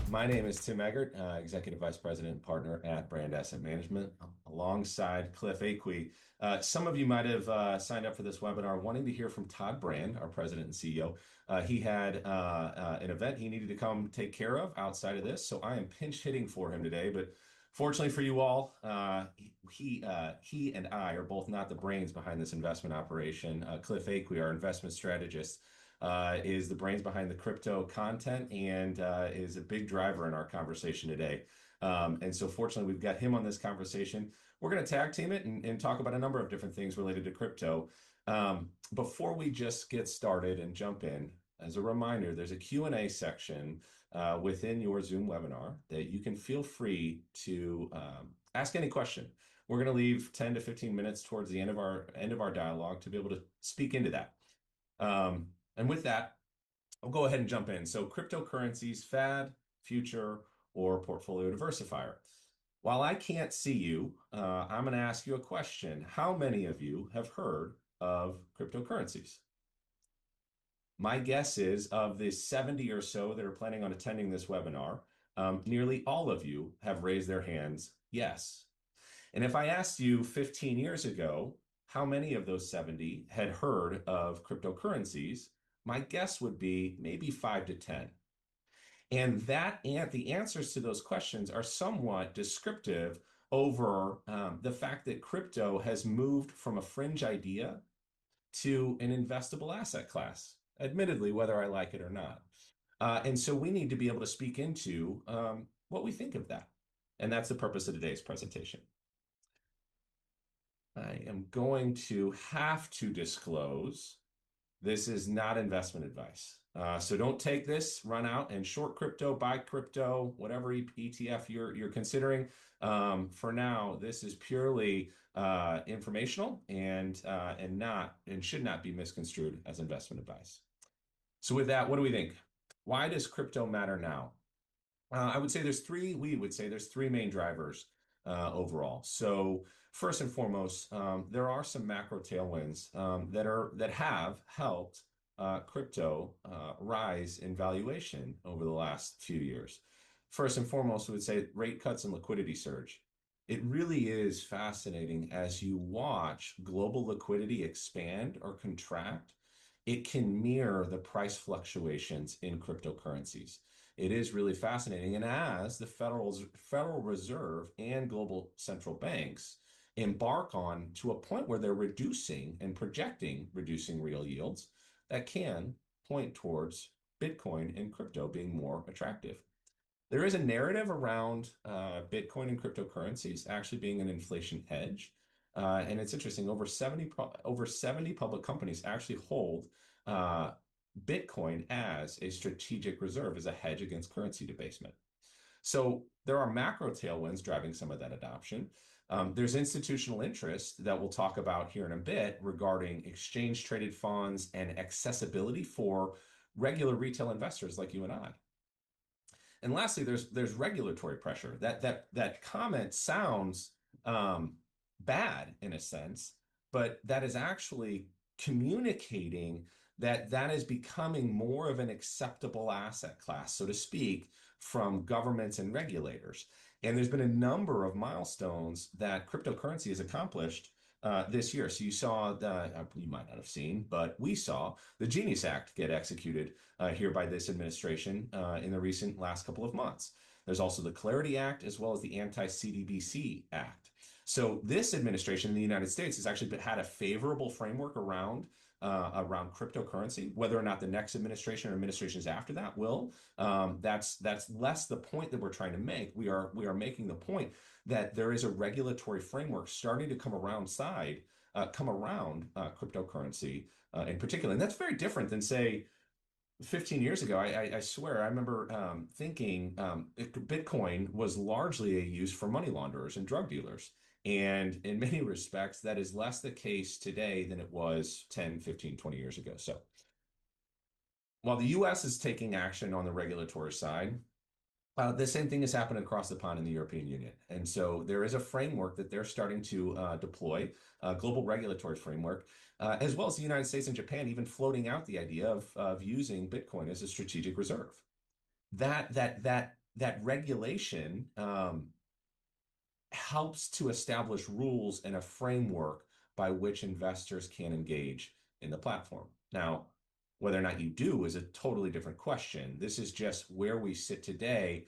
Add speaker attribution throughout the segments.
Speaker 1: My name is Tim Egart, Executive Vice President and Partner at Brand Asset Management, alongside Cliff Aque. Some of you might have signed up for this webinar wanting to hear from Todd Brand, our President and CEO. He had an event he needed to come take care of outside of this, so I am pinch hitting for him today. But fortunately for you all, he and I are both not the brains behind this investment operation. Cliff Aque, our investment strategist, is the brains behind the crypto content and is a big driver in our conversation today. And so fortunately, we've got him on this conversation. We're going to tag team it and talk about a number of different things related to crypto. Before we just get started and jump in, as a reminder, there's a Q&A section within your Zoom webinar that you can feel free to ask any question. We're going to leave 10 to 15 minutes towards the end of our dialogue to be able to speak into that. And with that, I'll go ahead and jump in. So cryptocurrencies, fad, future, or portfolio diversifier. While I can't see you, I'm going to ask you a question. How many of you have heard of cryptocurrencies? My guess is of the 70 or so that are planning on attending this webinar, nearly all of you have raised their hands, yes. And if I asked you 15 years ago, how many of those 70 had heard of cryptocurrencies, my guess would be maybe 5 to 10. And the answers to those questions are somewhat descriptive over the fact that crypto has moved from a fringe idea to an investable asset class, admittedly, whether I like it or not. And so we need to be able to speak into what we think of that. And that's the purpose of today's presentation. I am going to have to disclose this is not investment advice. So don't take this, run out and short crypto, buy crypto, whatever ETF you're considering. For now, this is purely informational and should not be misconstrued as investment advice. So with that, what do we think? Why does crypto matter now? I would say there's three main drivers overall. So first and foremost, there are some macro tailwinds that have helped crypto rise in valuation over the last few years. First and foremost, we would say rate cuts and liquidity surge. It really is fascinating as you watch global liquidity expand or contract. It can mirror the price fluctuations in cryptocurrencies. It is really fascinating. And as the Federal Reserve and global central banks embark on to a point where they're reducing and projecting reducing real yields, that can point towards Bitcoin and crypto being more attractive. There is a narrative around Bitcoin and cryptocurrencies actually being an inflation hedge. And it's interesting, over 70 public companies actually hold Bitcoin as a strategic reserve, as a hedge against currency debasement. So there are macro tailwinds driving some of that adoption. There's institutional interest that we'll talk about here in a bit regarding exchange traded funds and accessibility for regular retail investors like you and I. And lastly, there's regulatory pressure. That comment sounds bad in a sense, but that is actually communicating that is becoming more of an acceptable asset class, so to speak, from governments and regulators. And there's been a number of milestones that cryptocurrency has accomplished this year. So you saw you might not have seen, but we saw the Genius Act get executed here by this administration in the recent last couple of months. There's also the Clarity Act, as well as the Anti-CDBC Act. So this administration in the United States has actually had a favorable framework around cryptocurrency. Whether or not the next administration or administrations after that will, that's less the point that we're trying to make. We are making the point that there is a regulatory framework starting to come around cryptocurrency in particular, and that's very different than, say, 15 years ago. I swear I remember thinking Bitcoin was largely a use for money launderers and drug dealers. And in many respects, that is less the case today than it was 10, 15, 20 years ago. So while the US is taking action on the regulatory side, the same thing is happening across the pond in the European Union. And so there is a framework that they're starting to deploy, a global regulatory framework, as well as the United States and Japan even floating out the idea of using Bitcoin as a strategic reserve. that regulation helps to establish rules and a framework by which investors can engage in the platform. Now, whether or not you do is a totally different question. This is just where we sit today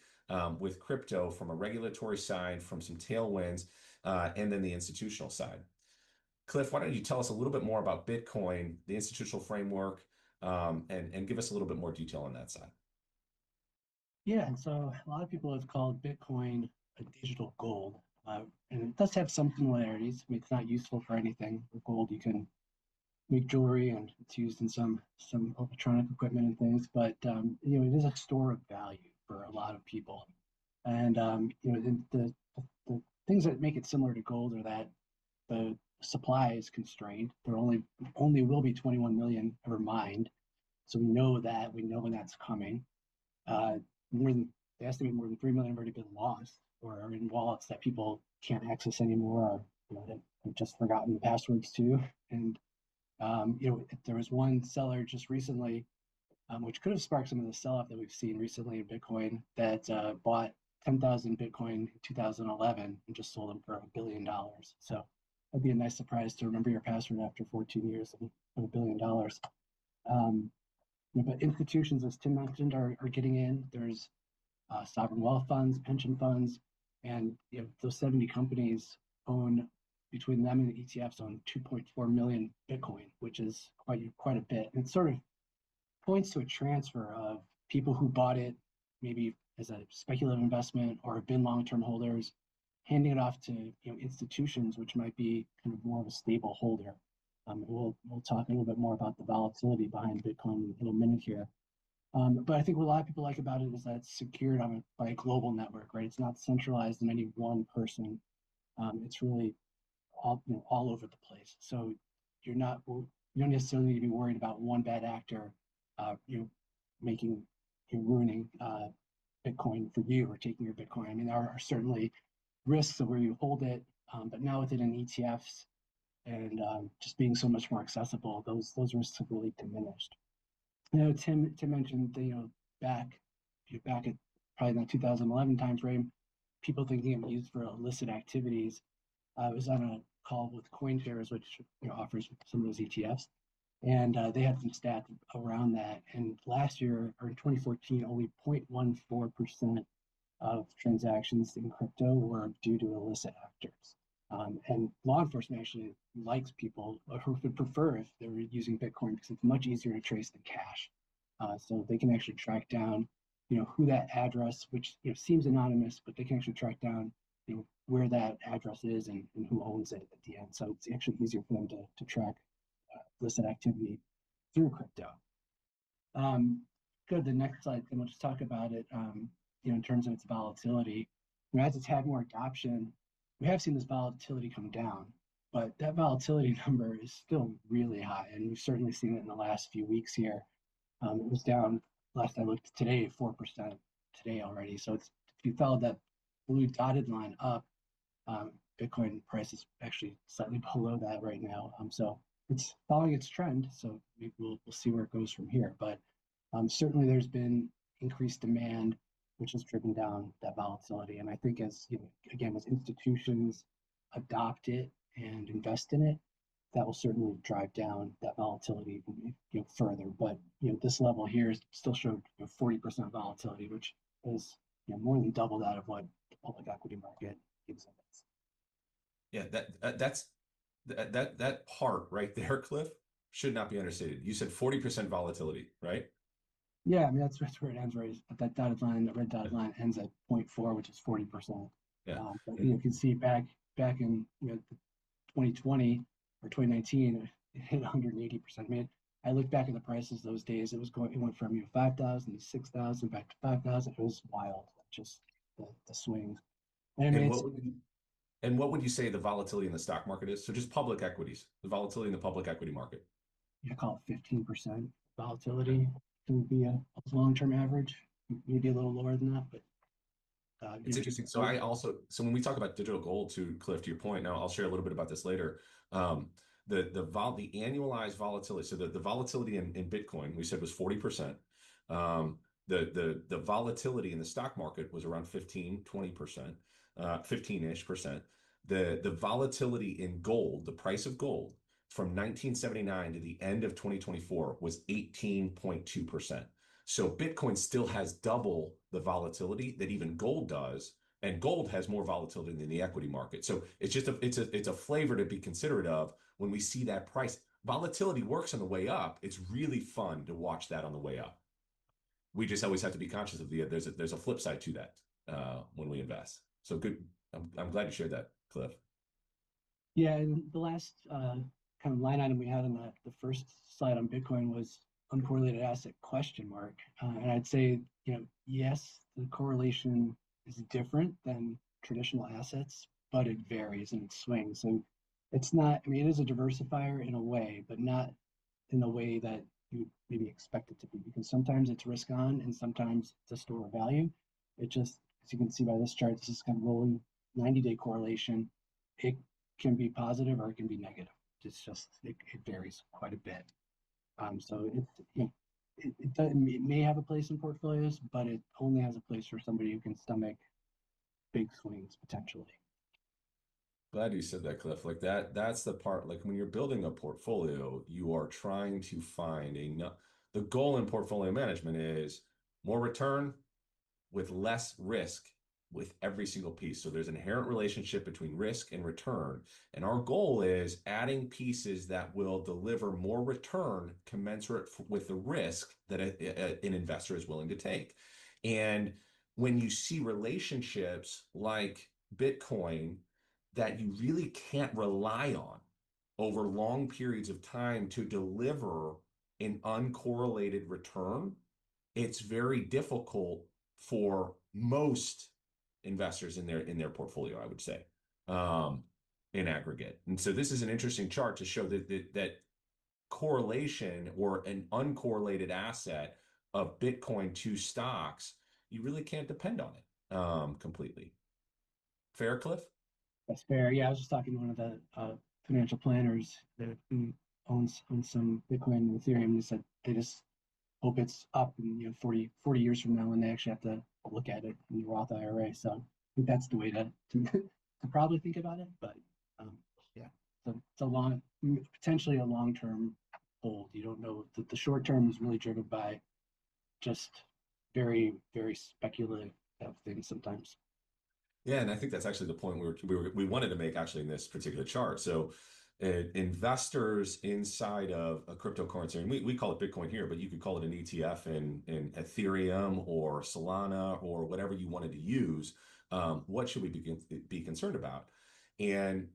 Speaker 1: with crypto from a regulatory side, from some tailwinds, and then the institutional side. Cliff, why don't you tell us a little bit more about Bitcoin, the institutional framework, and give us a little bit more detail on that side.
Speaker 2: Yeah, and so a lot of people have called Bitcoin a digital gold, and it does have some similarities. I mean, it's not useful for anything. With gold, you can make jewelry, and it's used in some electronic equipment and things. But it is a store of value for a lot of people. And the things that make it similar to gold are that the supply is constrained. There only will be 21 million ever mined, so we know that. We know when that's coming. Uh, more than They estimate more than 3 million have already been lost or are in wallets that people can't access anymore, or that have just forgotten the passwords to. And there was one seller just recently, which could have sparked some of the sell-off that we've seen recently in Bitcoin, that bought 10,000 Bitcoin in 2011 and just sold them for $1 billion. So that'd be a nice surprise to remember your password after 14 years of $1 billion. But institutions, as Tim mentioned, are getting in. There's sovereign wealth funds, pension funds, and those 70 companies own, between them and the ETFs, own 2.4 million Bitcoin, which is quite a bit. And it sort of points to a transfer of people who bought it maybe as a speculative investment or have been long-term holders, handing it off to institutions, which might be kind of more of a stable holder. We'll talk a little bit more about the volatility behind Bitcoin in a minute here. But I think what a lot of people like about it is that it's secured by a global network, right? It's not centralized in any one person. It's really all over the place. So you don't necessarily need to be worried about one bad actor, making ruining Bitcoin for you or taking your Bitcoin. I mean, there are certainly risks of where you hold it, but now with it in ETFs and just being so much more accessible, those risks have really diminished. Tim mentioned back at probably the 2011 timeframe, people thinking it was used for illicit activities. I was on a call with CoinShares, which offers some of those ETFs, and they had some stats around that. And last year, or in 2014, only 0.14% of transactions in crypto were due to illicit actors. And law enforcement actually likes people who would prefer if they were using Bitcoin because it's much easier to trace than cash. So they can actually track down, who that address, which seems anonymous, but they can actually track down, where that address is and who owns it at the end. So it's actually easier for them to track illicit activity through crypto. Go to the next slide, and we'll just talk about it. In terms of its volatility, as it's had more adoption, we have seen this volatility come down, but that volatility number is still really high, and we've certainly seen it in the last few weeks here. It was down last I looked today, 4% today already. So if you followed that blue dotted line up, Bitcoin price is actually slightly below that right now. So it's following its trend. So we'll see where it goes from here. But certainly there's been increased demand, which has driven down that volatility. And I think as institutions adopt it and invest in it, that will certainly drive down that volatility further. But this level here still showed 40% volatility, which is more than double that of what the public equity market gives us.
Speaker 1: Yeah, that part right there, Cliff, should not be understated. You said 40% volatility, right?
Speaker 2: Yeah, I mean that's where it ends, right? But that dotted line, that red dotted line, ends at 0.4, which is 40%.
Speaker 1: Yeah.
Speaker 2: But you can see back in 2020 or 2019, it hit 180%. I mean, I look back at the prices those days. It went from 5,000 to 6,000 back to 5,000. It was wild, just the swings. And I mean,
Speaker 1: what would you say the volatility in the stock market is? So just public equities, the volatility in the public equity market.
Speaker 2: You call it 15% volatility. It would be a long-term average, maybe a little lower than that, but
Speaker 1: it's interesting. So when we talk about digital gold, to Cliff, to your point, now I'll share a little bit about this later. The annualized volatility. So the volatility in Bitcoin we said was 40%. The volatility in the stock market was around 15-20%, 15-ish%. The volatility in gold, the price of gold from 1979 to the end of 2024 was 18.2%. So Bitcoin still has double the volatility that even gold does, and gold has more volatility than the equity market. So it's a flavor to be considerate of when we see that price. Volatility works on the way up. It's really fun to watch that on the way up. We just always have to be conscious of there's a flip side to that when we invest. So good. I'm glad you shared that, Cliff.
Speaker 2: Yeah, and the last kind of line item we had on the first slide on Bitcoin was uncorrelated asset question mark. And I'd say, yes, the correlation is different than traditional assets, but it varies and it swings. So it's not, I mean, it is a diversifier in a way, but not in the way that you maybe expect it to be, because sometimes it's risk on and sometimes it's a store of value. It just, as you can see by this chart, this is kind of rolling 90-day correlation. It can be positive or it can be negative. It's just, it varies quite a bit. So it may have a place in portfolios, but it only has a place for somebody who can stomach big swings potentially.
Speaker 1: Glad you said that, Cliff. Like that's the part, like when you're building a portfolio, you are trying to find the goal in portfolio management is more return with less risk with every single piece. So there's an inherent relationship between risk and return. And our goal is adding pieces that will deliver more return commensurate with the risk that an investor is willing to take. And when you see relationships like Bitcoin that you really can't rely on over long periods of time to deliver an uncorrelated return, it's very difficult for most investors in their portfolio, I would say, in aggregate. And so this is an interesting chart to show that correlation or an uncorrelated asset of Bitcoin to stocks, you really can't depend on it completely. Fair, Cliff?
Speaker 2: That's fair. Yeah, I was just talking to one of the financial planners that owns some Bitcoin and Ethereum. And they said they just hope it's up in 40 years from now when they actually have to look at it in the Roth IRA. So I think that's the way to probably think about it. But yeah, so it's potentially a long-term hold. You don't know that the short term is really driven by just very, very speculative things sometimes.
Speaker 1: Yeah, and I think that's actually the point we wanted to make actually in this particular chart. So investors inside of a cryptocurrency, and we call it Bitcoin here, but you could call it an ETF in Ethereum or Solana or whatever you wanted to use. What should we be concerned about? And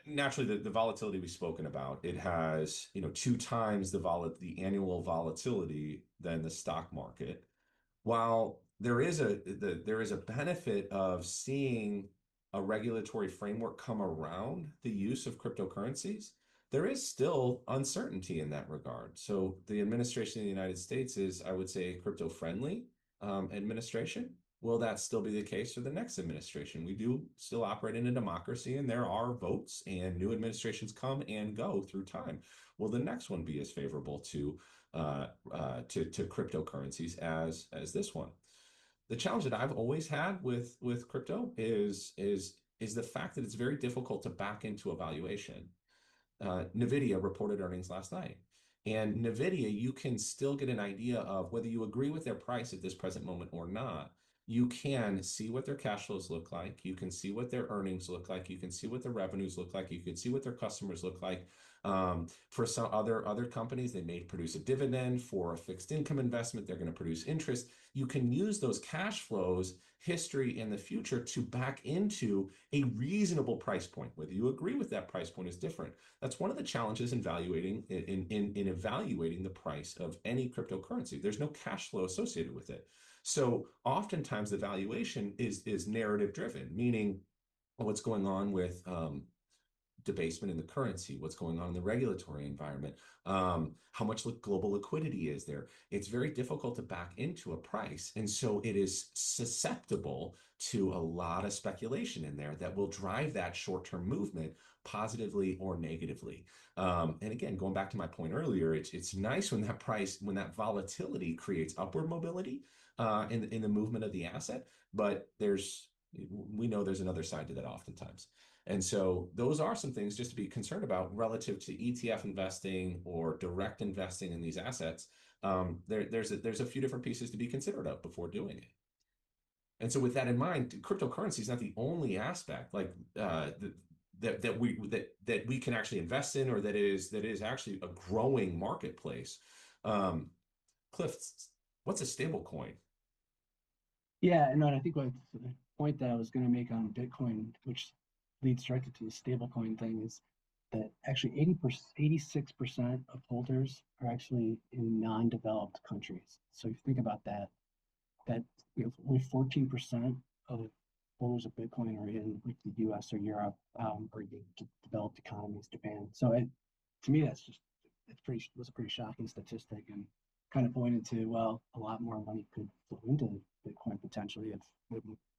Speaker 1: naturally, the volatility we've spoken about, it has 2 times the annual volatility than the stock market. While there is a benefit of seeing a regulatory framework come around the use of cryptocurrencies, there is still uncertainty in that regard. So the administration in the United States is, I would say, a crypto-friendly administration. Will that still be the case for the next administration? We do still operate in a democracy, and there are votes, and new administrations come and go through time. Will the next one be as favorable to cryptocurrencies as this one? The challenge that I've always had with crypto is the fact that it's very difficult to back into a valuation. NVIDIA reported earnings last night. And NVIDIA, you can still get an idea of whether you agree with their price at this present moment or not. You can see what their cash flows look like. You can see what their earnings look like. You can see what their revenues look like. You can see what their customers look like. For some other companies, they may produce a dividend. For a fixed income investment, they're going to produce interest. You can use those cash flows, history, and the future to back into a reasonable price point. Whether you agree with that price point is different. That's one of the challenges in evaluating the price of any cryptocurrency. There's no cash flow associated with it. So oftentimes the valuation is narrative driven, meaning what's going on with debasement in the currency, what's going on in the regulatory environment, how much global liquidity is there. It's very difficult to back into a price. And so it is susceptible to a lot of speculation in there that will drive that short-term movement positively or negatively. And again, going back to my point earlier, it's nice when that volatility creates upward mobility in the movement of the asset, but we know there's another side to that oftentimes. And so those are some things just to be concerned about relative to ETF investing or direct investing in these assets. There's a few different pieces to be considered of before doing it. And so with that in mind, cryptocurrency is not the only aspect that we can actually invest in, or that is actually a growing marketplace. Cliff, what's a stable coin?
Speaker 2: Yeah, no, and I think what the point that I was going to make on Bitcoin, which leads directly to the stablecoin thing, is that actually 86% of holders are actually in non-developed countries. So if you think about that, only 14% of holders of Bitcoin are in like the US or Europe, or the developed economies, Japan. So to me, was a pretty shocking statistic, and kind of pointed to, well, a lot more money could flow into Bitcoin potentially if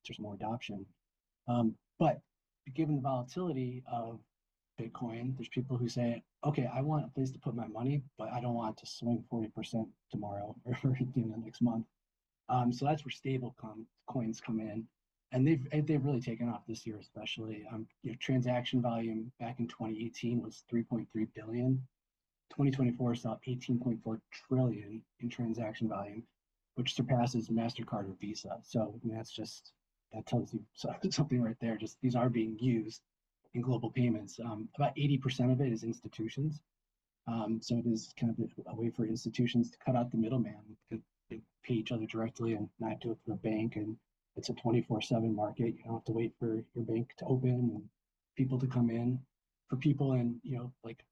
Speaker 2: there's more adoption. But given the volatility of Bitcoin, there's people who say, okay, I want a place to put my money, but I don't want to swing 40% tomorrow or next month. So that's where stable coins come in, and they've really taken off this year, especially. Transaction volume back in 2018 was 3.3 billion. 2024 saw 18.4 trillion in transaction volume, which surpasses MasterCard or Visa. So I mean, that tells you something right there. Just these are being used in global payments. About 80% of it is institutions. So it is kind of a way for institutions to cut out the middleman, to pay each other directly and not do it through a bank. And it's a 24/7 market. You don't have to wait for your bank to open and people to come in. For people in, like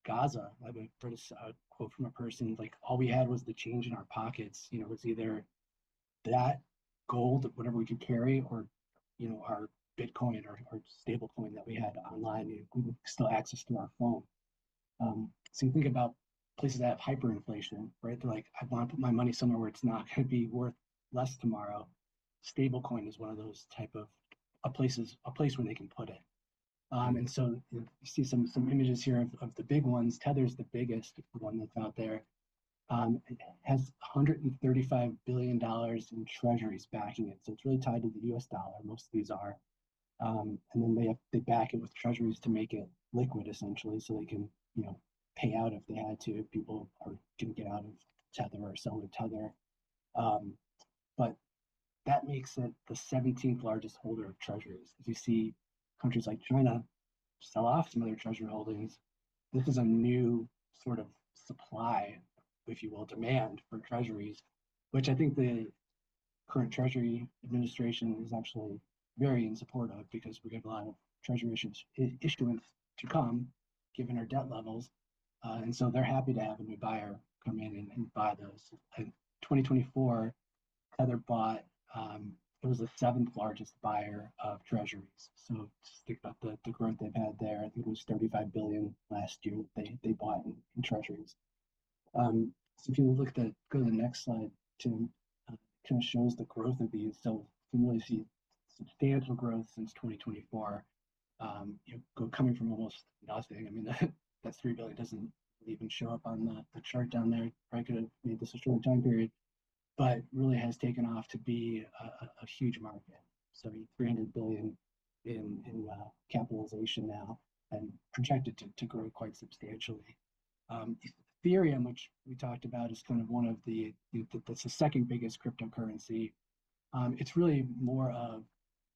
Speaker 2: Gaza, I've read a quote from a person, like, all we had was the change in our pockets. It was either that gold, whatever we could carry, or, our Bitcoin or stable coin that we had online. We still access to our phone. So you think about places that have hyperinflation, right? They're like, I want to put my money somewhere where it's not going to be worth less tomorrow. Stablecoin is one of those type of a place where they can put it. And so you see some images here of the big ones. Tether's the biggest one that's out there. It has $135 billion in treasuries backing it. So it's really tied to the US dollar. Most of these are. And then they back it with treasuries to make it liquid, essentially, so they can, pay out if they had to, if people are going to get out of Tether or sell their Tether. But that makes it the 17th largest holder of treasuries. As you see countries like China sell off some of their treasury holdings, this is a new sort of supply, if you will, demand for treasuries, which I think the current Treasury administration is actually very in support of, because we have a lot of treasury issuance to come, given our debt levels. And so they're happy to have a new buyer come in and buy those. In 2024, Tether bought, it was the seventh largest buyer of treasuries. So just think about the growth they've had there. I think it was 35 billion last year they bought in treasuries. So if you go to the next slide, Tim, kind of shows the growth of these. So you can really see substantial growth since 2024. Coming from almost nothing. I mean, that 3 billion doesn't even show up on the chart down there. Probably could have made this a shorter time period, but really has taken off to be a huge market. So 300 billion in capitalization now, and projected to grow quite substantially. Ethereum, which we talked about, is kind of one of that's the second biggest cryptocurrency. It's really more of,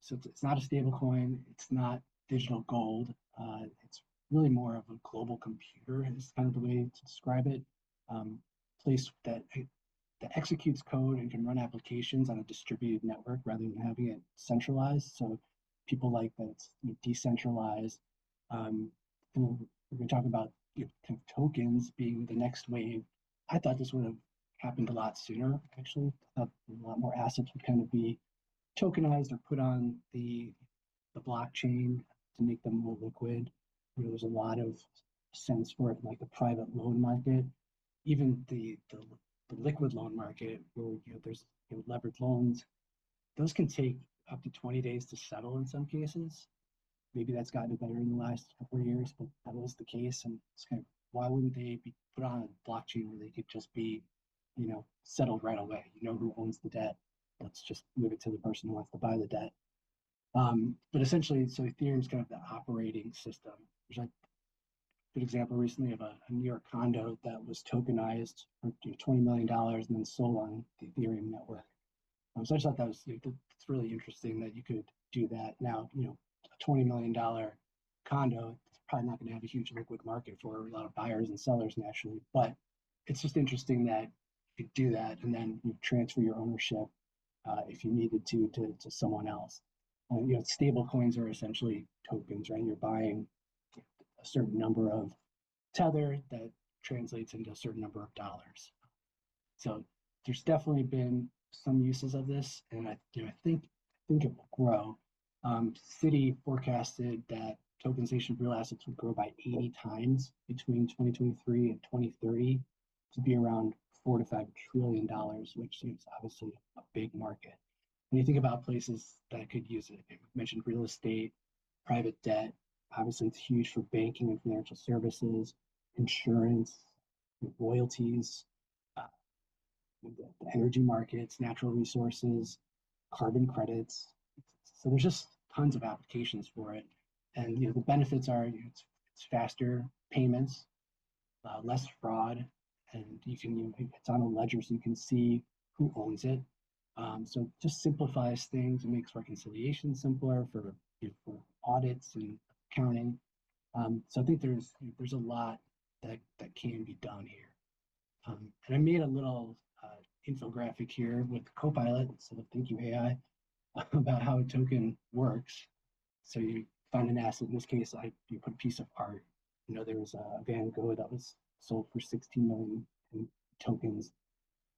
Speaker 2: so it's not a stable coin, it's not digital gold. It's really more of a global computer, is kind of the way to describe it. Place that executes code and can run applications on a distributed network rather than having it centralized. So people like that it's decentralized. We're going to talk about kind of tokens being the next wave. I thought this would have happened a lot sooner, actually. I thought a lot more assets would kind of be tokenized or put on the blockchain to make them more liquid. There's a lot of sense for it, like the private loan market, even the liquid loan market, where there's leveraged loans. Those can take up to 20 days to settle in some cases. maybe that's gotten better in the last couple of years, but that was the case. And it's kind of, why wouldn't they be put on a blockchain where they could just be, settled right away? You know who owns the debt. Let's just move it to the person who wants to buy the debt. But essentially, so Ethereum is kind of the operating system. There's a good example recently of a New York condo that was tokenized for $20 million and then sold on the Ethereum network. So I just thought that was, it's really interesting that you could do that. Now, a $20 million condo, it's probably not going to have a huge liquid market for a lot of buyers and sellers naturally, but it's just interesting that you could do that and then you transfer your ownership if you needed to someone else. Stable coins are essentially tokens, right? You're buying a certain number of tether that translates into a certain number of dollars. So there's definitely been some uses of this, and I think it will grow. Citi forecasted that tokenization of real assets would grow by 80 times between 2023 and 2030 to be around $4 to $5 trillion, which is obviously a big market. When you think about places that could use it, you mentioned real estate, private debt. Obviously, it's huge for banking and financial services, insurance, royalties, the energy markets, natural resources, carbon credits. So there's just tons of applications for it. And the benefits are it's faster payments, less fraud, and it's on a ledger so you can see who owns it. So it just simplifies things and makes reconciliation simpler for audits and accounting. So I think there's a lot that can be done here. And I made a little infographic here with Copilot, so thank you AI, about how a token works. So you find an asset. In this case, you put a piece of art. There was a Van Gogh that was sold for 16 million in tokens.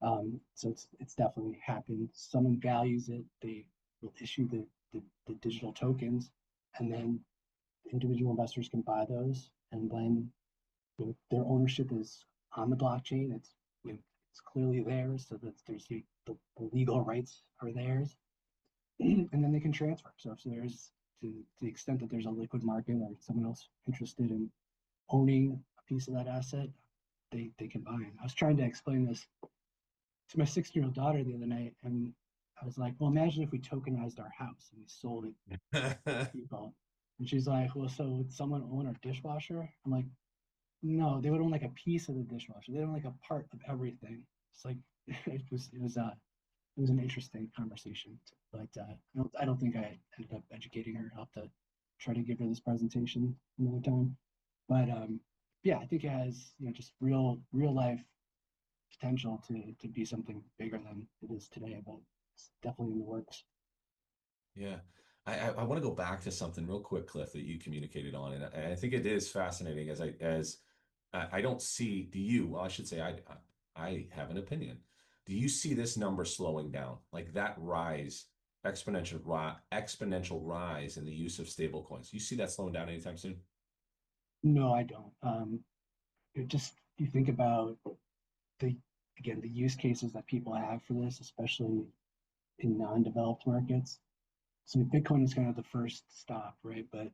Speaker 2: So it's definitely happened. Someone values it. They will issue the digital tokens, and then individual investors can buy those, and then their ownership is on the blockchain. It's clearly theirs, so that there's the legal rights are theirs, and then they can transfer. So if there's to the extent that there's a liquid market or someone else interested in owning a piece of that asset, they can buy it. I was trying to explain this to my 6-year-old daughter the other night, and I was like, well, imagine if we tokenized our house and we sold it to people. And she's like, well, so would someone own our dishwasher? I'm like, no, they would own like a piece of the dishwasher. They own like a part of everything. It's like it was an interesting conversation, but I don't think I ended up educating her. I'll have to try to give her this presentation another time. But yeah, I think it has just real life potential to be something bigger than it is today, but it's definitely in the works.
Speaker 1: Yeah. I want to go back to something real quick, Cliff, that you communicated on, and I think it is fascinating as I don't see, do you, well, I should say I have an opinion. Do you see this number slowing down? Like that rise, exponential rise in the use of stable coins. Do you see that slowing down anytime soon?
Speaker 2: No, I don't. You think about the use cases that people have for this, especially in non-developed markets. So Bitcoin is kind of the first stop, right? But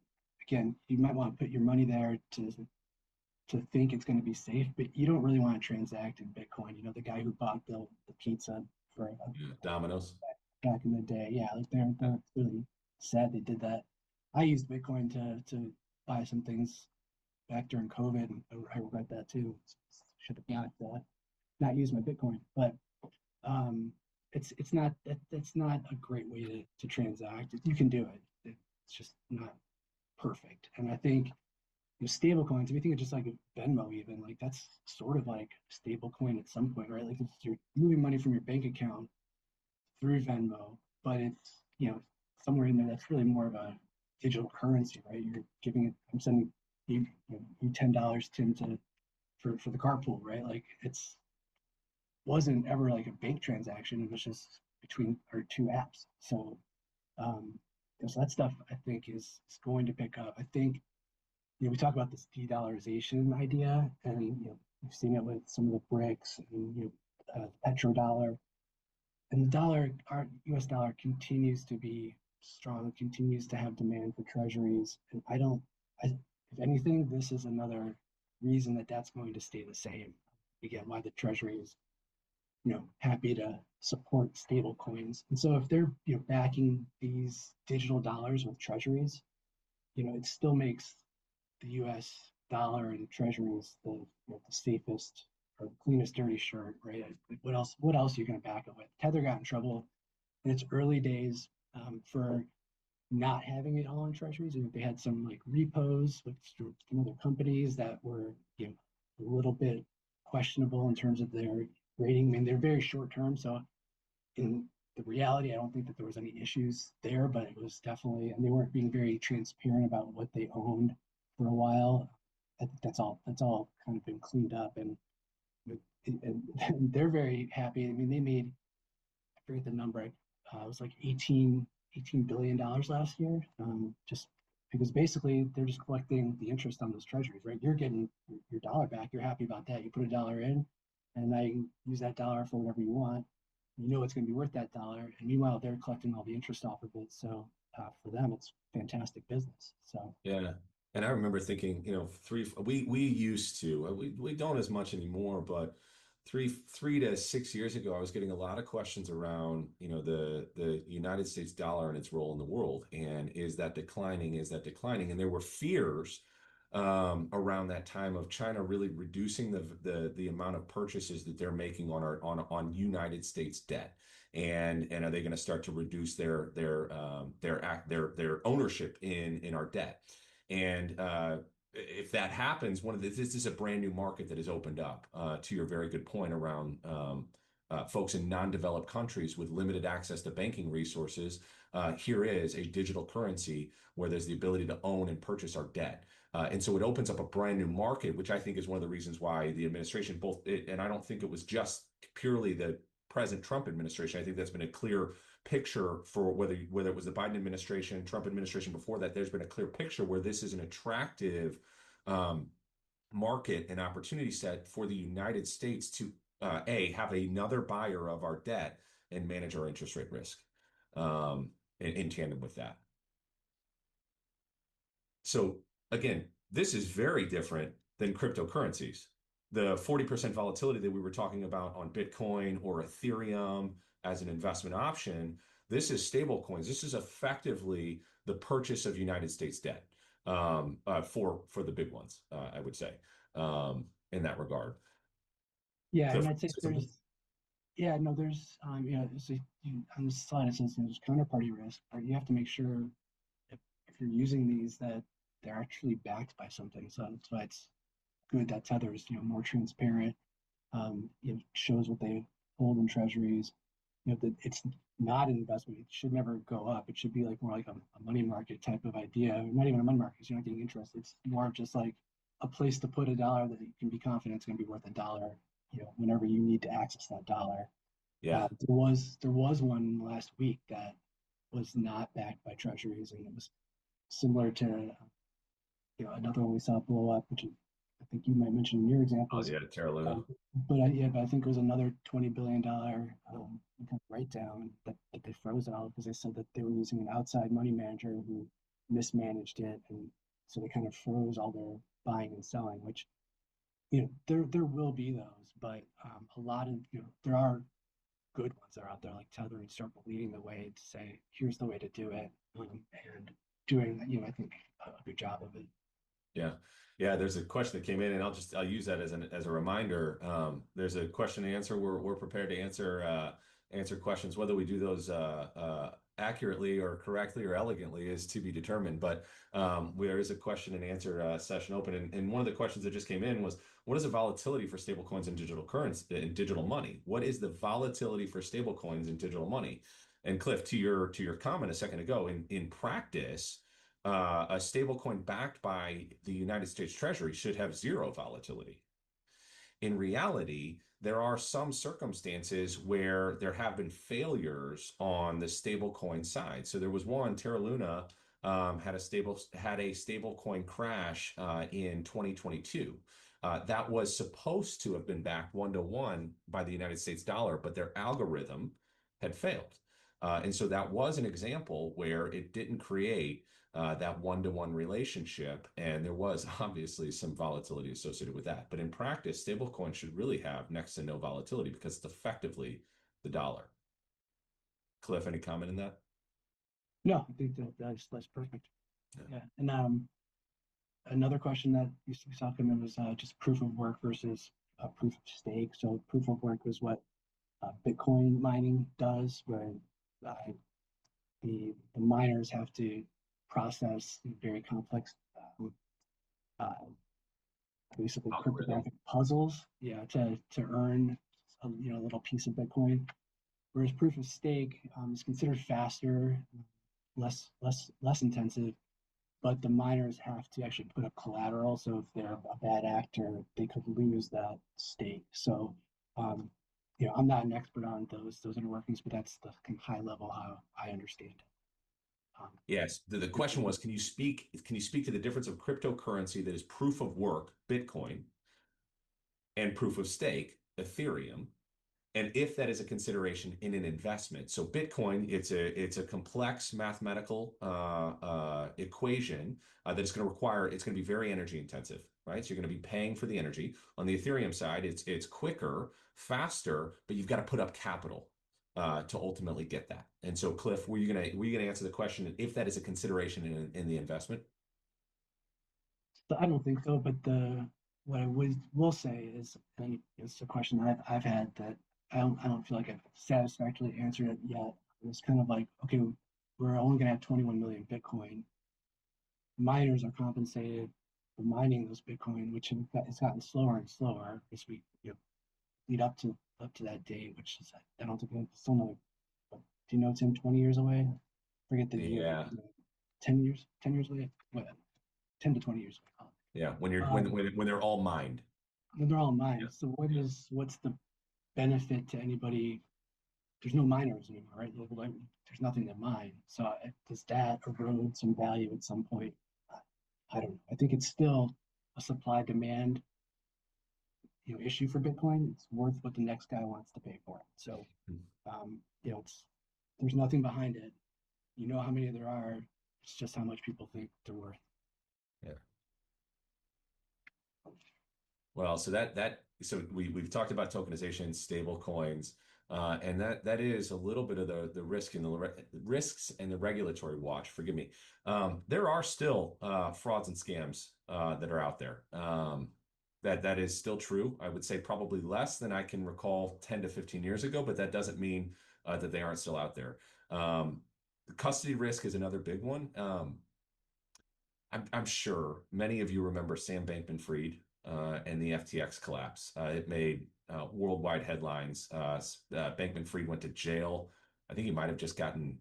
Speaker 2: again, you might want to put your money there to think it's going to be safe, but you don't really want to transact in Bitcoin. The guy who bought the pizza for
Speaker 1: Domino's.
Speaker 2: back in the day, yeah, like they're really sad they did that. I used Bitcoin to buy some things back during COVID, and I regret that too. Should have not used my Bitcoin, but it's not that's not a great way to transact. You can do it. It's just not perfect. And I think stable coins, if you think of just like Venmo, even like that's sort of like stable coin at some point, right? Like it's, you're moving money from your bank account through Venmo, but it's somewhere in there that's really more of a digital currency, right? You're giving it. I'm sending you $10, Tim, for the carpool, right? Like it's wasn't ever like a bank transaction. It was just between our two apps. So, so that stuff I think is going to pick up. I think we talk about this de-dollarization idea, and we've seen it with some of the BRICS and petrodollar, and the dollar, our U.S. dollar, continues to be strong, continues to have demand for treasuries. And if anything, this is another reason that that's going to stay the same. Again, why the treasury is, happy to support stable coins. And so if they're, backing these digital dollars with treasuries, it still makes the US dollar and treasuries the safest or the cleanest dirty shirt, right? What else are you going to back it with? Tether got in trouble in its early days for not having it all in treasuries. And they had some like repos with some other companies that were, a little bit questionable in terms of their rating. I mean, they're very short term. So in the reality, I don't think that there was any issues there, but it was definitely, and they weren't being very transparent about what they owned for a while. I think that's all kind of been cleaned up, and they're very happy. I mean, they made, I forget the number, it was like $18 billion last year, just because basically they're just collecting the interest on those treasuries, right? You're getting your dollar back. You're happy about that. You put a dollar in, and now you can use that dollar for whatever you want. You know it's going to be worth that dollar, and meanwhile they're collecting all the interest off of it. So for them, it's fantastic business. So
Speaker 1: Yeah. And I remember thinking, we used to, we don't as much anymore, but 3 to 6 years ago, I was getting a lot of questions around, the United States dollar and its role in the world. And is that declining? Is that declining? And there were fears around that time of China really reducing the amount of purchases that they're making on United States debt. And are they going to start to reduce their ownership in our debt? And if that happens, this is a brand new market that has opened up. To your very good point around folks in non-developed countries with limited access to banking resources, here is a digital currency where there's the ability to own and purchase our debt. And so it opens up a brand new market, which I think is one of the reasons why the administration and I don't think it was just purely the present Trump administration. I think that's been a clear picture for whether it was the Biden administration, Trump administration before that. There's been a clear picture where this is an attractive market and opportunity set for the United States to have another buyer of our debt and manage our interest rate risk in tandem with that. So again, this is very different than cryptocurrencies. The 40% volatility that we were talking about on Bitcoin or Ethereum as an investment option, this is stable coins. This is effectively the purchase of United States debt for the big ones, I would say, in that regard.
Speaker 2: yeah,
Speaker 1: Cliff,
Speaker 2: and I'd say there's on the slide it says there's counterparty risk, but you have to make sure if you're using these that they're actually backed by something. So that's why it's good that Tether is more transparent. It shows what they hold in treasuries. That it's not an investment. It should never go up. It should be like more like a money market type of idea. Not even a money market. You're not getting interest. It's more of just like a place to put a dollar that you can be confident it's going to be worth a dollar. Whenever you need to access that dollar.
Speaker 1: yeah.
Speaker 2: There was one last week that was not backed by treasuries, and it was similar to another one we saw blow up, which I think you might mention in your
Speaker 1: Oh
Speaker 2: examples.
Speaker 1: yeah, Terra Luna.
Speaker 2: But I think it was another $20 billion write down that they froze all because they said that they were using an outside money manager who mismanaged it, and so they kind of froze all their buying and selling. Which there will be those, but a lot of there are good ones that are out there like Tether and start leading the way to say here's the way to do it, and doing I think a good job of it.
Speaker 1: Yeah. Yeah, there's a question that came in, and I'll use that as a reminder. There's a question and answer. We're prepared to answer questions. Whether we do those accurately or correctly or elegantly is to be determined. But there is a question and answer session open, and one of the questions that just came in was, what is the volatility for stablecoins and digital currency and digital money? What is the volatility for stablecoins and digital money? And Cliff, to your comment a second ago, in practice, a stablecoin backed by the United States Treasury should have zero volatility. In reality, there are some circumstances where there have been failures on the stablecoin side. So there was one, Terra Luna had a stablecoin crash in 2022. That was supposed to have been backed 1-to-1 by the United States dollar, but their algorithm had failed. And so that was an example where it didn't create that one-to-one relationship, and there was obviously some volatility associated with that. But in practice, stablecoin should really have next to no volatility because it's effectively the dollar. Cliff, any comment on that?
Speaker 2: No, I think that's perfect.
Speaker 1: Yeah.
Speaker 2: Yeah. And another question that used to be talking about was just proof of work versus proof of stake. So proof of work was what Bitcoin mining does, where uh, the miners have to process very complex, uh, basically
Speaker 1: Algorithm.
Speaker 2: cryptographic puzzles, yeah, to earn a little piece of Bitcoin. Whereas proof of stake is considered faster, less intensive, but the miners have to actually put up collateral. So if they're a bad actor, they could lose that stake. So, um, I'm not an expert on those inner workings, but that's the kind of high level how I understand it. Um,
Speaker 1: Yes. The question was, can you speak to the difference of cryptocurrency that is proof of work, Bitcoin, and proof of stake, Ethereum, and if that is a consideration in an investment. So Bitcoin, it's a complex mathematical equation that's going to require, it's going to be very energy intensive, right? So you're going to be paying for the energy. On the Ethereum side, it's quicker, faster, but you've got to put up capital to ultimately get that. And so, Cliff, were you gonna answer the question if that is a consideration in the investment?
Speaker 2: so I don't think so, but the what I will say is, and it's a question I've had that I don't feel like I've satisfactorily answered it yet. It's kind of like, okay, we're only going to have 21 million Bitcoin. Miners are compensated for mining those Bitcoin, which it's gotten slower and slower as we lead up to that date, which is I don't think it's still another. Do you know it's in 20 years away? Forget the year.
Speaker 1: Yeah.
Speaker 2: 10 years away. What? 10 to 20 years away.
Speaker 1: Yeah. When you're
Speaker 2: Um,
Speaker 1: when they're all mined.
Speaker 2: when they're all
Speaker 1: Yeah.
Speaker 2: mined. So what's the benefit to anybody? There's no miners anymore, right? There's nothing to mine. So does that erode some value at some point? I don't know. I think it's still a supply demand issue for Bitcoin. It's worth what the next guy wants to pay for it. So there's nothing behind it. You know how many there are. It's just how much people think they're worth.
Speaker 1: Yeah. Well, so we've talked about tokenization, stable coins, and that is a little bit of the risks and the regulatory watch. Forgive me. There are still frauds and scams that are out there. That is still true. I would say probably less than I can recall 10 to 15 years ago, but that doesn't mean that they aren't still out there. The custody risk is another big one. I'm sure many of you remember Sam Bankman-Fried and the FTX collapse. It made worldwide headlines. Bankman-Fried went to jail. I think he might have just gotten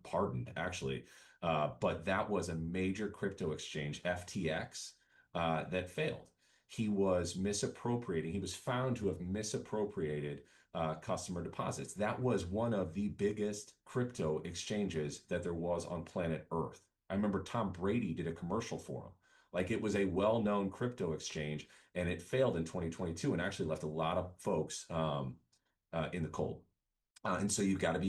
Speaker 1: pardoned, actually. But that was a major crypto exchange, FTX, that failed. He was misappropriating. He was found to have misappropriated customer deposits. That was one of the biggest crypto exchanges that there was on planet Earth. I remember Tom Brady did a commercial for him. Like it was a well-known crypto exchange, and it failed in 2022 and actually left a lot of folks in the cold. And so you've got to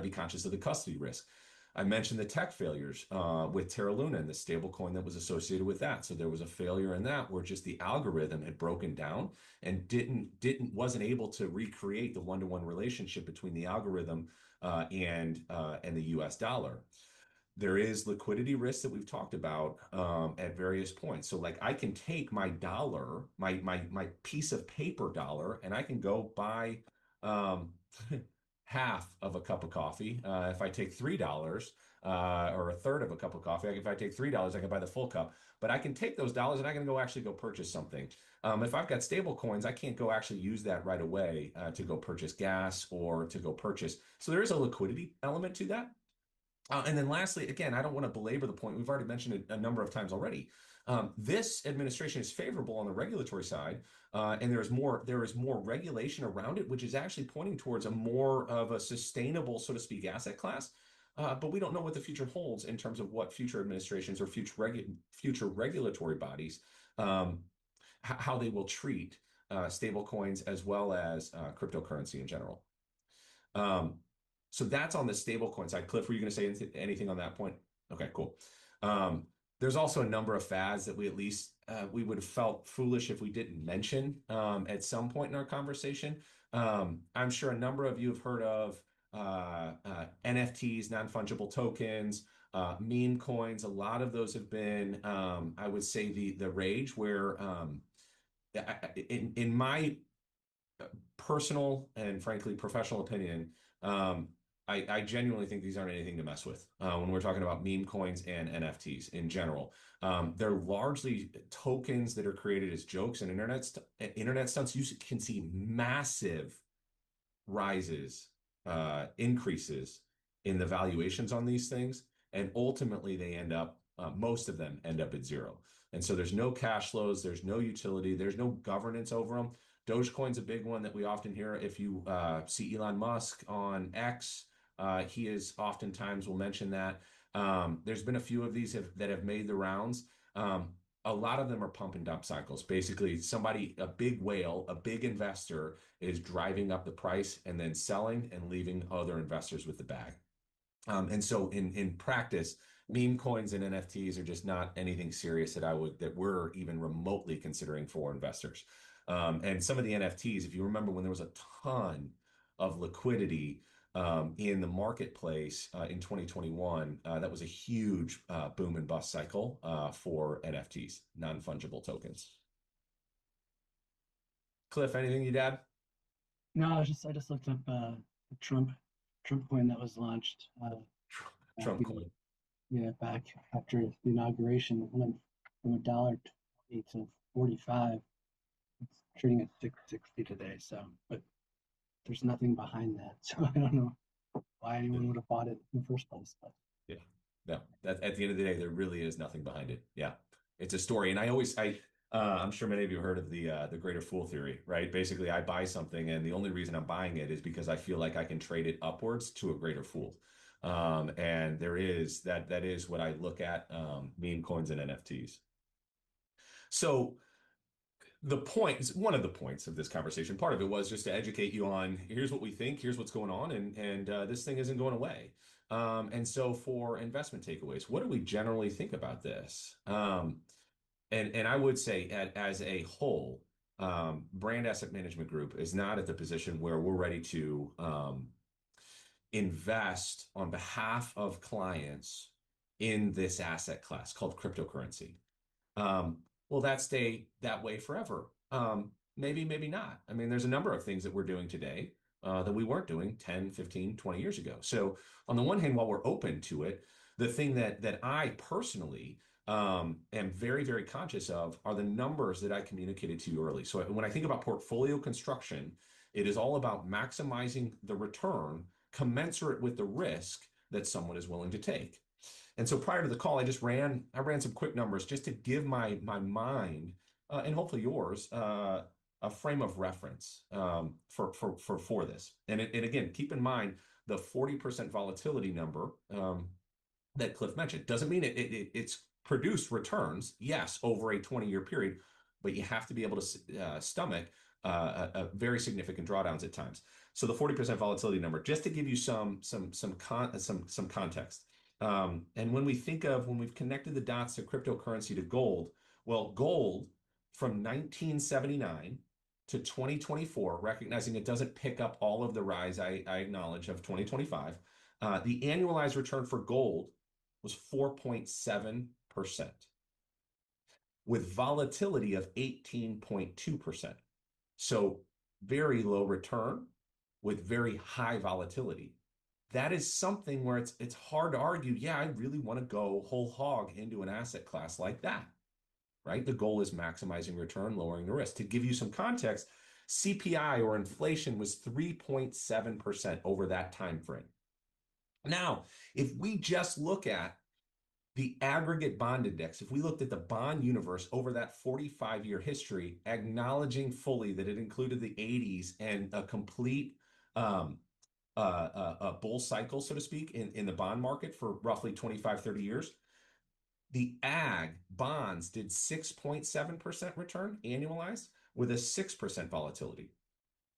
Speaker 1: be conscious of the custody risk. I mentioned the tech failures with Terra Luna and the stablecoin that was associated with that. So there was a failure in that where just the algorithm had broken down and wasn't able to recreate the one-to-one relationship between the algorithm and the U.S. dollar. There is liquidity risk that we've talked about at various points. So like I can take my dollar, my piece of paper dollar, and I can go buy um, half of a cup of coffee. If I take $3 or a third of a cup of coffee, if I take $3, I can buy the full cup. But I can take those dollars and I can go purchase something. If I've got stable coins, I can't go actually use that right away to go purchase gas or to go purchase. So there is a liquidity element to that. And then lastly, again, I don't want to belabor the point. We've already mentioned it a number of times already. This administration is favorable on the regulatory side, and there is more regulation around it, which is actually pointing towards a more of a sustainable, so to speak, asset class. But we don't know what the future holds in terms of what future administrations or future regulatory bodies how they will treat stable coins as well as cryptocurrency in general. Um, So that's on the stablecoin side. Cliff, were you going to say anything on that point? Okay, cool. Um, there's also a number of fads that we at least we would have felt foolish if we didn't mention at some point in our conversation. I'm sure a number of you have heard of NFTs, non-fungible tokens, meme coins. A lot of those have been, I would say, the rage. Where in my personal and frankly professional opinion, um, I genuinely think these aren't anything to mess with when we're talking about meme coins and NFTs in general. They're largely tokens that are created as jokes and internet stunts. You can see massive rises, increases in the valuations on these things, and ultimately most of them end up at zero. And so there's no cash flows, there's no utility, there's no governance over them. Dogecoin's a big one that we often hear. If you see Elon Musk on X, he is oftentimes will mention that. There's been a few of these that have made the rounds. A lot of them are pump and dump cycles. Basically, a big whale, a big investor is driving up the price and then selling and leaving other investors with the bag. And so in practice, meme coins and NFTs are just not anything serious that we're even remotely considering for investors. And some of the NFTs, if you remember when there was a ton of liquidity in the marketplace in 2021, that was a huge boom and bust cycle for NFTs, non-fungible tokens. Cliff, anything you'd add?
Speaker 2: No, I just looked up the Trump coin that was launched back
Speaker 1: Trump
Speaker 2: in,
Speaker 1: coin.
Speaker 2: yeah, back after the inauguration. It went from $1.20 to 45. It's trading at 660 today. So, but there's nothing behind that. So I don't know why anyone would have bought it in the first place. But
Speaker 1: Yeah. No, at the end of the day, there really is nothing behind it. Yeah. It's a story. And I'm sure many of you heard of the greater fool theory, right? Basically, I buy something and the only reason I'm buying it is because I feel like I can trade it upwards to a greater fool. And that is what I look at, meme coins and NFTs. So one of the points of this conversation, part of it was just to educate you on here's what we think, here's what's going on, and this thing isn't going away. And so for investment takeaways, what do we generally think about this? And I would say as a whole, Brand Asset Management Group is not at the position where we're ready to invest on behalf of clients in this asset class called cryptocurrency. Um, will that stay that way forever? Maybe, maybe not. I mean, there's a number of things that we're doing today that we weren't doing 10, 15, 20 years ago. So on the one hand, while we're open to it, the thing that I personally am very, very conscious of are the numbers that I communicated to you early. So when I think about portfolio construction, it is all about maximizing the return commensurate with the risk that someone is willing to take. And so prior to the call, I ran some quick numbers just to give my mind and hopefully yours a frame of reference for this. And again, keep in mind the 40% volatility number that Cliff mentioned doesn't mean it's produced returns, yes, over a 20-year period, but you have to be able to stomach a very significant drawdowns at times. So the 40% volatility number, just to give you some context. And when we've connected the dots to cryptocurrency to gold, well, gold from 1979 to 2024, recognizing it doesn't pick up all of the rise I acknowledge of 2025, the annualized return for gold was 4.7% with volatility of 18.2%. So very low return with very high volatility. That is something where it's hard to argue, yeah, I really want to go whole hog into an asset class like that, right? The goal is maximizing return, lowering the risk. To give you some context, CPI or inflation was 3.7% over that time frame. Now, if we just look at the aggregate bond index, if we looked at the bond universe over that 45-year history, acknowledging fully that it included the 80s and a complete a bull cycle, so to speak, in the bond market for roughly 25, 30 years, the ag bonds did 6.7% return annualized with a 6% volatility.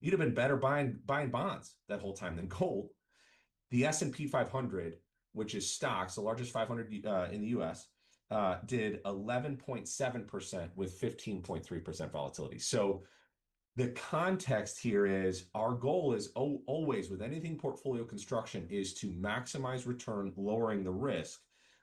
Speaker 1: You'd have been better buying bonds that whole time than gold. The S&P 500, which is stocks, the largest 500 in the US, did 11.7% with 15.3% volatility. So the context here is our goal is always with anything portfolio construction is to maximize return, lowering the risk.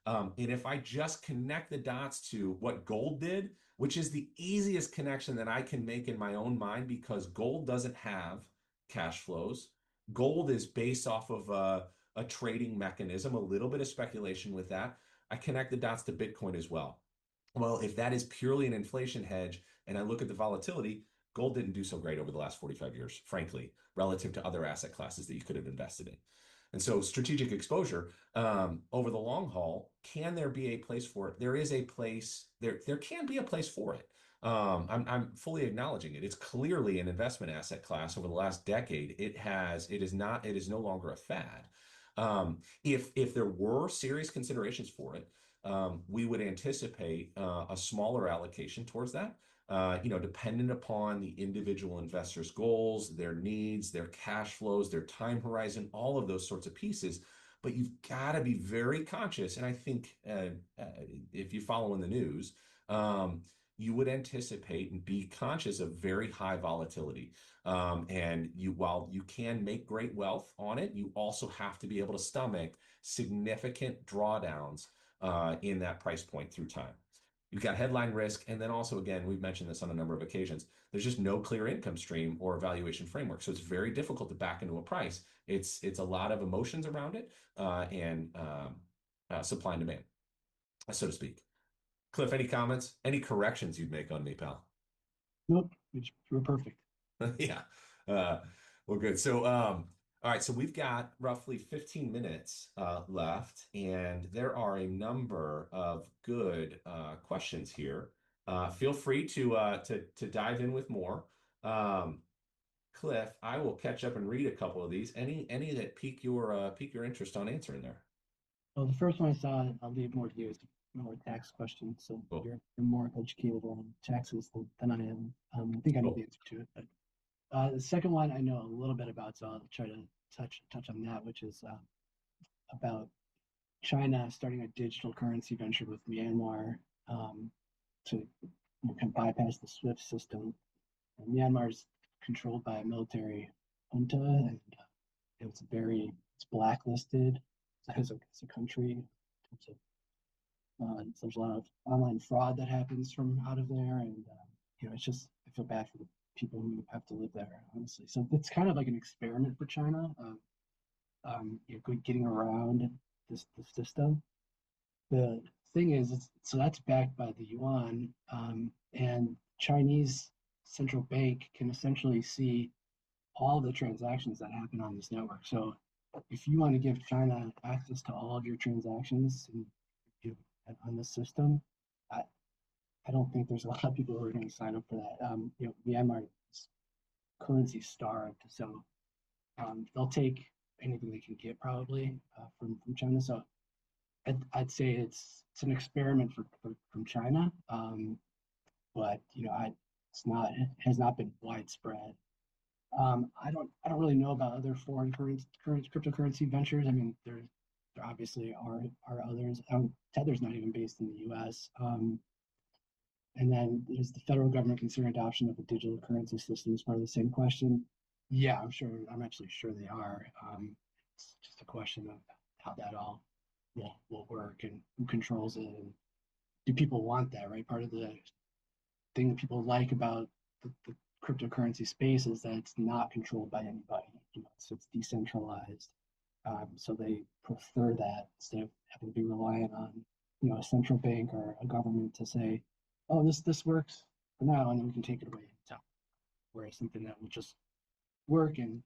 Speaker 1: And if I just connect the dots to what gold did, which is the easiest connection that I can make in my own mind because gold doesn't have cash flows. Gold is based off of a trading mechanism, a little bit of speculation with that. I connect the dots to Bitcoin as well. Well, if that is purely an inflation hedge and I look at the volatility, gold didn't do so great over the last 45 years, frankly, relative to other asset classes that you could have invested in. And so strategic exposure over the long haul, can there be a place for it? There is a place, there can be a place for it. I'm fully acknowledging it. It's clearly an investment asset class over the last decade. It is no longer a fad. If there were serious considerations for it, we would anticipate a smaller allocation towards that. Dependent upon the individual investor's goals, their needs, their cash flows, their time horizon, all of those sorts of pieces. But you've got to be very conscious. And I think if you follow in the news, you would anticipate and be conscious of very high volatility. While you can make great wealth on it, you also have to be able to stomach significant drawdowns in that price point through time. You've got headline risk, and then also, again, we've mentioned this on a number of occasions, there's just no clear income stream or valuation framework. So it's very difficult to back into a price. It's a lot of emotions around it and supply and demand, so to speak. Cliff, any comments? Any corrections you'd make on me, pal?
Speaker 2: Nope, you're perfect.
Speaker 1: Yeah. Well, good. So, all right, so we've got roughly 15 minutes left, and there are a number of good questions here. Feel free to dive in with more. Cliff, I will catch up and read a couple of these. Any that pique your interest on answering there?
Speaker 2: Well, the first one I saw, I'll leave more to you. It's more tax question. So
Speaker 1: Cool.
Speaker 2: you're more educated on taxes than I am. I think I know
Speaker 1: Cool.
Speaker 2: the answer to it. But the second one I know a little bit about, so I'll try to touch on that, which is about China starting a digital currency venture with Myanmar to kind of bypass the SWIFT system. And Myanmar is controlled by a military junta, and it's blacklisted as a country. So, there's a lot of online fraud that happens from out of there, and it's just, I feel bad for the people who have to live there, honestly. So it's kind of like an experiment for China of getting around this system. The thing is, so that's backed by the yuan, and Chinese central bank can essentially see all the transactions that happen on this network. So if you want to give China access to all of your transactions on the system, I don't think there's a lot of people who are going to sign up for that. Myanmar is currency starved, so they'll take anything they can get probably from China. So I'd say it's an experiment from China, but it has not been widespread. I don't really know about other foreign cryptocurrency ventures. I mean, there obviously are others. Tether's not even based in the U.S. And then there's the federal government considering adoption of a digital currency system as part of the same question. Yeah, I'm actually sure they are. It's just a question of how that all will work and who controls it, and do people want that, right? Part of the thing that people like about the cryptocurrency space is that it's not controlled by anybody, so it's decentralized. So they prefer that instead of having to be reliant on, a central bank or a government to say, oh, this works for now, and then we can take it away. So, whereas something that will just work, and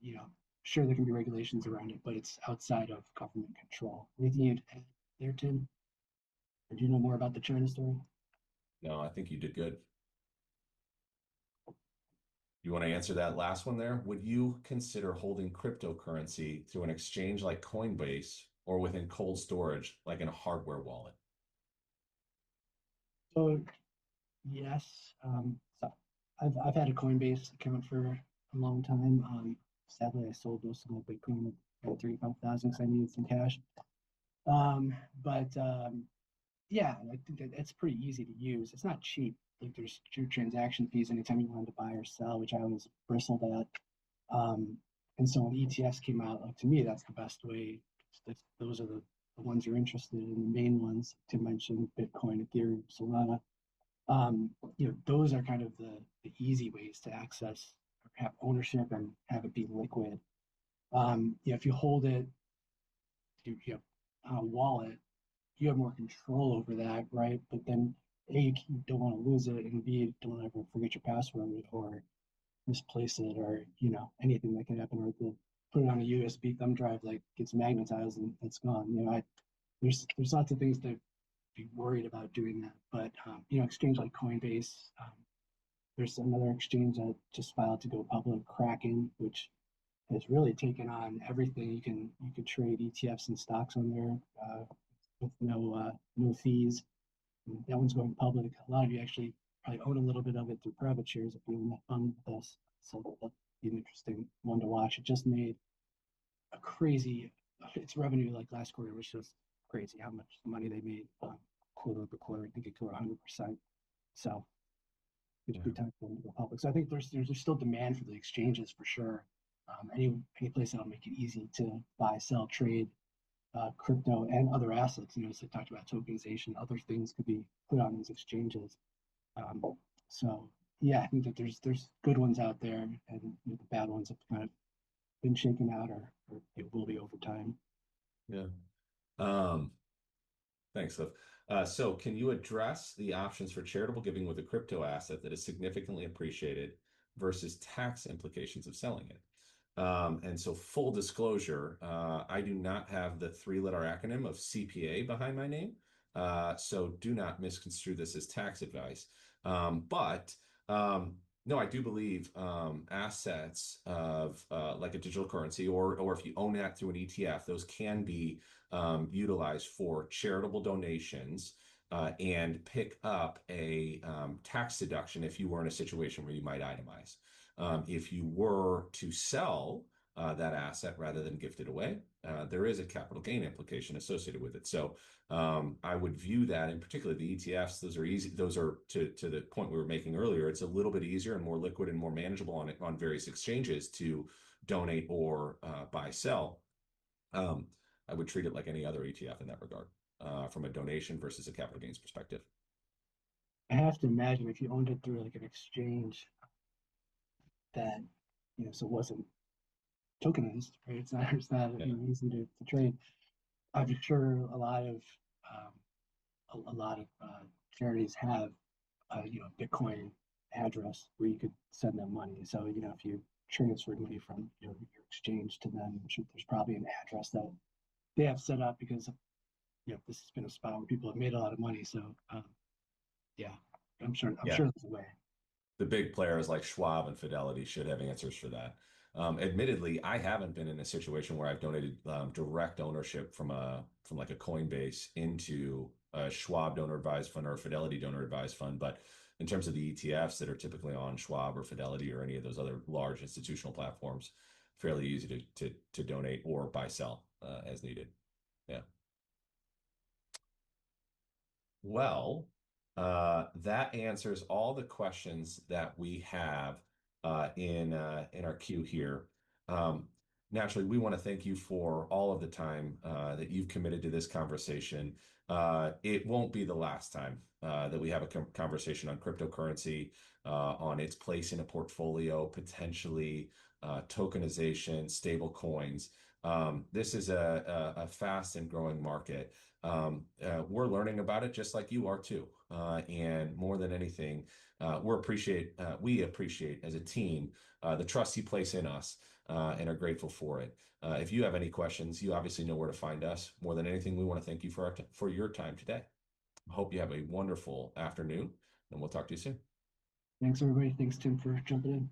Speaker 2: sure there can be regulations around it, but it's outside of government control. Anything you'd add there, Tim? Or do you know more about the China story?
Speaker 1: No, I think you did good. You want to answer that last one there? Would you consider holding cryptocurrency through an exchange like Coinbase or within cold storage like in a hardware wallet?
Speaker 2: So yes, so I've had a Coinbase account for a long time. Sadly, I sold most of my Bitcoin $35,000 because I needed some cash. Yeah, I think that it's pretty easy to use. It's not cheap. Like there's true transaction fees anytime you wanted to buy or sell, which I always bristled at. And so when ETFs came out, like to me, that's the best way. Those are the ones you're interested in, the main ones to mention: Bitcoin, Ethereum, Solana. Those are kind of the easy ways to access or have ownership and have it be liquid. If you hold it, on a wallet, you have more control over that, right? But then A, you don't want to lose it, and B, don't ever forget your password or misplace it, or anything that can happen, or put it on a USB thumb drive, like gets magnetized and it's gone. There's lots of things to be worried about doing that. But exchange like Coinbase, there's another exchange that just filed to go public, Kraken, which has really taken on everything. You can trade ETFs and stocks on there with no fees. And that one's going public. A lot of you actually probably own a little bit of it through private shares if you own that fund with us. So that'll be an interesting one to watch. It just made a crazy, its revenue like last quarter was just crazy how much money they made quarter over quarter. I think it grew 100%. So it's pretty time for them to go public. So I think there's still demand for the exchanges for sure. Any place that'll make it easy to buy, sell, trade crypto and other assets. As I talked about, tokenization, other things could be put on these exchanges. So yeah, I think that there's good ones out there, and the bad ones have kind of been shaken out, or it will be over time.
Speaker 1: Yeah. Thanks, Cliff. So can you address the options for charitable giving with a crypto asset that is significantly appreciated versus tax implications of selling it? And so full disclosure, I do not have the 3-letter acronym of CPA behind my name. So do not misconstrue this as tax advice. No, I do believe assets of like a digital currency, or if you own that through an ETF, those can be utilized for charitable donations and pick up a tax deduction if you were in a situation where you might itemize. If you were to sell that asset rather than gift it away, there is a capital gain implication associated with it. So I would view that, in particular the ETFs, those are easy. Those are to the point we were making earlier. It's a little bit easier and more liquid and more manageable on various exchanges to donate or buy, sell. I would treat it like any other ETF in that regard, from a donation versus a capital gains perspective.
Speaker 2: I have to imagine if you owned it through like an exchange that, so it wasn't tokenized, right? It's not easy to trade. I'm sure a lot of charities have Bitcoin address where you could send them money. So if you transferred money from your exchange to them, I'm sure there's probably an address that they have set up, because this has been a spot where people have made a lot of money. So yeah, I'm sure there's a way.
Speaker 1: The big players like Schwab and Fidelity should have answers for that. Admittedly, I haven't been in a situation where I've donated direct ownership from like a Coinbase into a Schwab donor advised fund or a Fidelity donor advised fund. But in terms of the ETFs that are typically on Schwab or Fidelity or any of those other large institutional platforms, fairly easy to donate or buy, sell as needed. Yeah. Well, that answers all the questions that we have in our queue here. Naturally, we want to thank you for all of the time that you've committed to this conversation. It won't be the last time that we have a conversation on cryptocurrency, on its place in a portfolio, potentially tokenization, stable coins. This is a fast and growing market. We're learning about it just like you are too. And more than anything, we appreciate as a team the trust you place in us and are grateful for it. If you have any questions, you obviously know where to find us. More than anything, we want to thank you for your time today. I hope you have a wonderful afternoon, and we'll talk to you soon.
Speaker 2: Thanks, everybody. Thanks, Tim, for jumping in.